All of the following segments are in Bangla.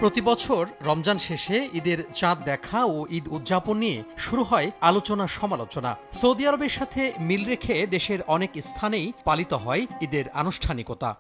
প্রতি বছর রমজান শেষে ঈদের চাঁদ দেখা ও ঈদ উদযাপন নিয়ে শুরু হয় আলোচনা সমালোচনা। সৌদি আরবের সাথে মিল রেখে দেশের অনেক স্থানেই পালিত হয় ঈদের আনুষ্ঠানিকতা।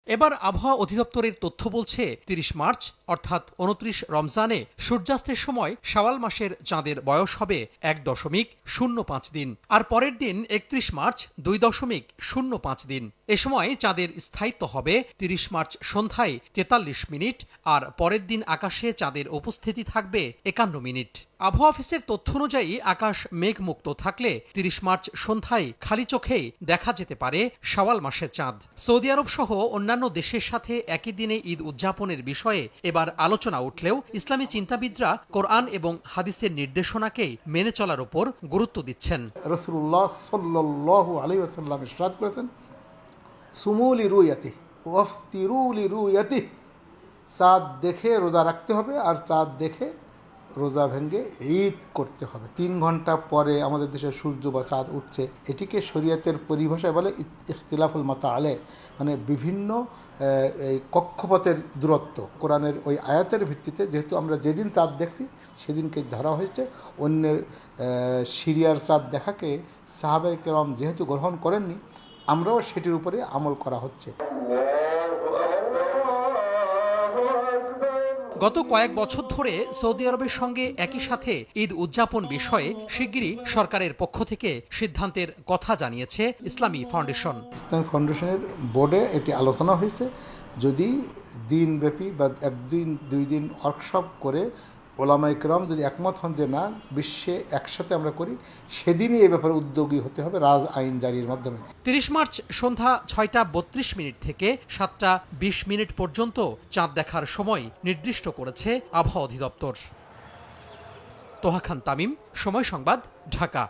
এবার আবহাওয়া অধিদপ্তরের তথ্য বলছে ৩০ মার্চ অর্থাৎ ২৯ রমজানে সূর্যাস্তের সময় শাওয়াল মাসের চাঁদের বয়স হবে ১.০৫ দিন, আর পরের দিন ৩১ মার্চ ২.০৫ দিন। এ সময় চাঁদের স্থায়িত্ব হবে ৩০ মার্চ সন্ধ্যায় ৪৩ মিনিট, আর পরের দিন আকাশে চাঁদের উপস্থিতি থাকবে ৫১ মিনিট। আবহাওয়া অফিসের তথ্য অনুযায়ী আকাশ মেঘমুক্ত থাকলে ৩০ মার্চ সন্ধ্যায় খালি চোখেই দেখা যেতে পারে শাওয়াল মাসের চাঁদ। সৌদি আরব সহ অন্যান্য দেশের সাথে একই দিনে ঈদ উদযাপনের বিষয়ে এবার আলোচনা উঠলেও ইসলামী চিন্তাবিদরা কোরআন এবং হাদিসের নির্দেশনাকেই মেনে চলার উপর গুরুত্ব দিচ্ছেন। রাসূলুল্লাহ সাল্লাল্লাহু আলাইহি ওয়াসাল্লাম ইরশাদ করেছেন, সুমু লিরুয়াতিহি ওয়াফতিরু লিরুয়াতিহি, চাঁদ দেখে রোজা রাখতে হবে আর চাঁদ দেখে রোজা ভেঙে ঈদ করতে হবে। ৩ ঘন্টা পরে আমাদের দেশে সূর্য বা চাঁদ উঠছে, এটিকে শরীয়তের পরিভাষায় বলে ইখতিলাফুল মাতালে, মানে বিভিন্ন এই কক্ষপথের দূরত্ব। কোরআনের ওই আয়াতের ভিত্তিতে যেহেতু আমরা যেদিন চাঁদ দেখছি সেদিনকে ধরা হয়েছে। অন্যের সিরিয়ার চাঁদ দেখাকে সাহাবায়ে কেরাম যেহেতু গ্রহণ করেননি, আমরাও সেটির উপরে আমল করা হচ্ছে। গত কয়েক বছর ধরে সৌদি আরবের সঙ্গে একই সাথে ঈদ উদযাপন বিষয়ে শিগগিরই সরকারের পক্ষ থেকে সিদ্ধান্তের কথা জানিয়েছে ইসলামী ফাউন্ডেশন। ইসলামী ফাউন্ডেশনের বোর্ডে এটি আলোচনা হয়েছে, যদি দিনব্যাপী বা 1-2 দিন ওয়ার্কশপ করে ওলামায়ে কেরাম যদি একমত হন যে না, বিশ্বে একসাথে আমরা করি, সেদিনই এই ব্যাপারে উদ্যোগী হতে হবে রাজ আইন জারির মাধ্যমে। ৩০ মার্চ সন্ধ্যা ৬টা ৩২ থেকে ৭টা ২০ পর্যন্ত চাঁদ দেখার সময় নির্দিষ্ট করেছে আবহাওয়া অধিদপ্তর। তোহা খান তামিম, সময় সংবাদ, ঢাকা।